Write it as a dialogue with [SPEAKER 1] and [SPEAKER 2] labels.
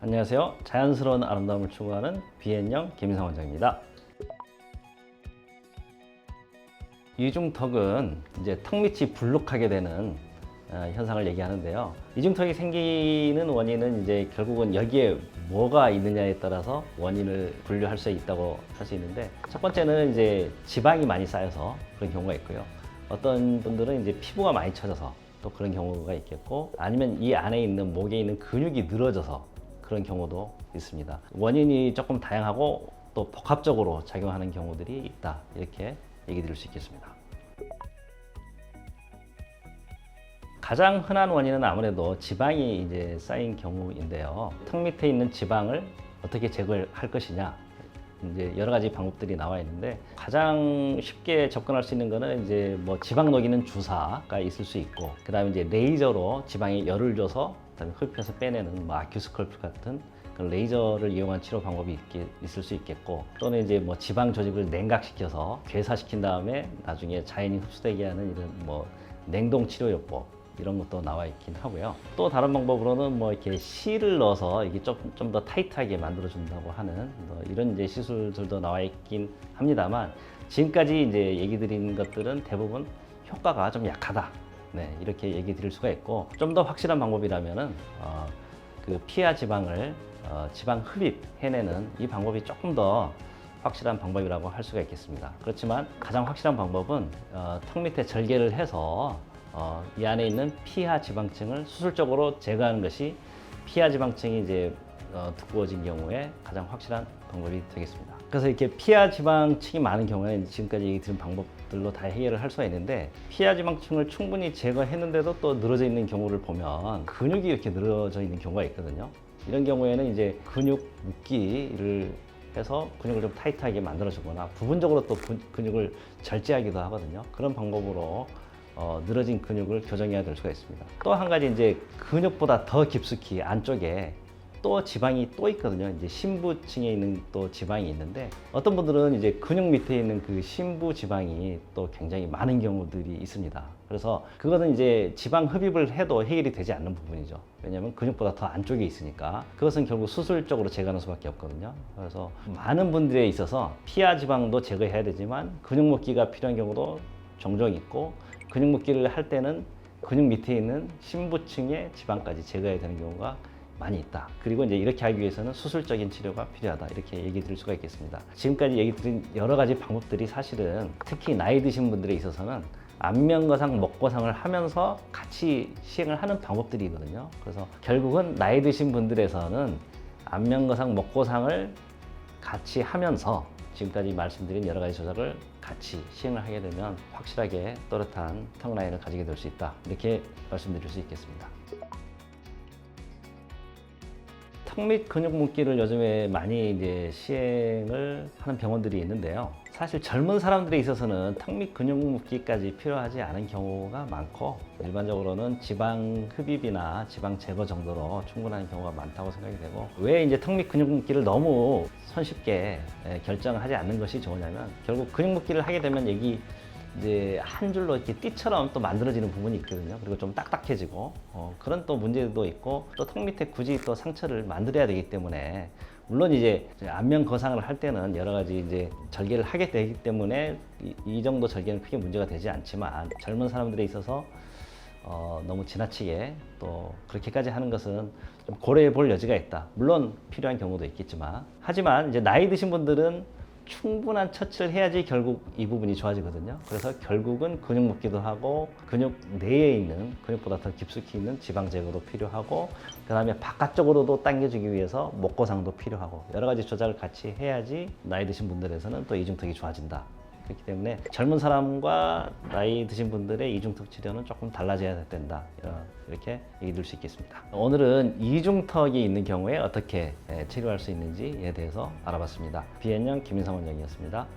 [SPEAKER 1] 안녕하세요. 자연스러운 아름다움을 추구하는 비앤형 김인상 원장입니다. 이중턱은 이제 턱 밑이 불룩하게 되는 현상을 얘기하는데요. 이중턱이 생기는 원인은 이제 결국은 여기에 뭐가 있느냐에 따라서 원인을 분류할 수 있다고 할 수 있는데, 첫 번째는 이제 지방이 많이 쌓여서 그런 경우가 있고요. 어떤 분들은 이제 피부가 많이 처져서 또 그런 경우가 있겠고, 아니면 이 안에 있는 목에 있는 근육이 늘어져서 그런 경우도 있습니다. 원인이 조금 다양하고 또 복합적으로 작용하는 경우들이 있다, 이렇게 얘기 드릴 수 있겠습니다. 가장 흔한 원인은 아무래도 지방이 이제 쌓인 경우인데요. 턱 밑에 있는 지방을 어떻게 제거할 것이냐, 이제 여러 가지 방법들이 나와 있는데, 가장 쉽게 접근할 수 있는 거는 이제 뭐 지방 녹이는 주사가 있을 수 있고, 그 다음에 이제 레이저로 지방에 열을 줘서 그다음에 흡입해서 빼내는 뭐 아큐스컬프 같은 그런 레이저를 이용한 치료 방법이 있을 수 있겠고, 또는 이제 뭐 지방 조직을 냉각시켜서 괴사시킨 다음에 나중에 자연히 흡수되게 하는 이런 뭐 냉동 치료요법, 이런 것도 나와 있긴 하고요. 또 다른 방법으로는 뭐 이렇게 실을 넣어서 이게 좀 더 타이트하게 만들어 준다고 하는 뭐 이런 이제 시술들도 나와 있긴 합니다만, 지금까지 이제 얘기 드린 것들은 대부분 효과가 좀 약하다, 이렇게 얘기 드릴 수가 있고, 좀 더 확실한 방법이라면은 그 피하 지방을 지방 흡입해내는 이 방법이 조금 더 확실한 방법이라고 할 수가 있겠습니다. 그렇지만 가장 확실한 방법은 턱 밑에 절개를 해서 이 안에 있는 피하 지방층을 수술적으로 제거하는 것이 피하 지방층이 이제 두꺼워진 경우에 가장 확실한 방법이 되겠습니다. 그래서 이렇게 피하 지방층이 많은 경우에는 지금까지 얘기 드린 방법들로 다 해결을 할 수가 있는데, 피하 지방층을 충분히 제거했는데도 또 늘어져 있는 경우를 보면 근육이 이렇게 늘어져 있는 경우가 있거든요. 이런 경우에는 이제 근육 묶기를 해서 근육을 좀 타이트하게 만들어주거나 부분적으로 또 근육을 절제하기도 하거든요. 그런 방법으로 늘어진 근육을 교정해야 될 수가 있습니다. 또 한 가지, 이제 근육보다 더 깊숙이 안쪽에 또 지방이 또 있거든요. 이제 심부층에 있는 또 지방이 있는데, 어떤 분들은 이제 근육 밑에 있는 그 심부 지방이 또 굉장히 많은 경우들이 있습니다. 그래서 그거는 이제 지방 흡입을 해도 해결이 되지 않는 부분이죠. 왜냐하면 근육보다 더 안쪽에 있으니까 그것은 결국 수술적으로 제거하는 수밖에 없거든요. 그래서 많은 분들에 있어서 피하 지방도 제거해야 되지만 근육 묶기가 필요한 경우도 종종 있고, 근육 묶기를 할 때는 근육 밑에 있는 심부층의 지방까지 제거해야 되는 경우가 많이 있다. 그리고 이제 이렇게 하기 위해서는 수술적인 치료가 필요하다, 이렇게 얘기 드릴 수가 있겠습니다. 지금까지 얘기 드린 여러 가지 방법들이 사실은 특히 나이 드신 분들에 있어서는 안면거상, 목거상을 하면서 같이 시행을 하는 방법들이거든요. 그래서 결국은 나이 드신 분들에서는 안면거상, 목거상을 같이 하면서 지금까지 말씀드린 여러 가지 조작을 같이 시행을 하게 되면 확실하게 또렷한 턱 라인을 가지게 될 수 있다, 이렇게 말씀드릴 수 있겠습니다. 턱 밑 근육 묶기를 요즘에 많이 이제 시행을 하는 병원들이 있는데요. 사실 젊은 사람들에 있어서는 턱 밑 근육 묶기까지 필요하지 않은 경우가 많고, 일반적으로는 지방 흡입이나 지방 제거 정도로 충분한 경우가 많다고 생각이 되고, 왜 이제 턱 밑 근육 묶기를 너무 손쉽게 결정하지 않는 것이 좋으냐면, 결국 근육 묶기를 하게 되면 여기 이제 한 줄로 이렇게 띠처럼 또 만들어지는 부분이 있거든요. 그리고 좀 딱딱해지고 그런 또 문제도 있고, 또 턱 밑에 굳이 또 상처를 만들어야 되기 때문에, 물론 이제 안면 거상을 할 때는 여러 가지 이제 절개를 하게 되기 때문에 이 정도 절개는 크게 문제가 되지 않지만, 젊은 사람들에 있어서 너무 지나치게 또 그렇게까지 하는 것은 좀 고려해 볼 여지가 있다. 물론 필요한 경우도 있겠지만, 하지만 이제 나이 드신 분들은 충분한 처치를 해야지 결국 이 부분이 좋아지거든요. 그래서 결국은 근육 묶기도 하고, 근육 내에 있는, 근육보다 더 깊숙이 있는 지방 제거도 필요하고, 그 다음에 바깥쪽으로도 당겨주기 위해서 목거상도 필요하고, 여러 가지 조작을 같이 해야지 나이 드신 분들에서는 또 이중턱이 좋아진다. 그렇기 때문에 젊은 사람과 나이 드신 분들의 이중턱 치료는 조금 달라져야 된다, 이렇게 얘기 드릴 수 있겠습니다. 오늘은 이중턱이 있는 경우에 어떻게 치료할 수 있는지에 대해서 알아봤습니다. 비앤형 김인상 원장이었습니다.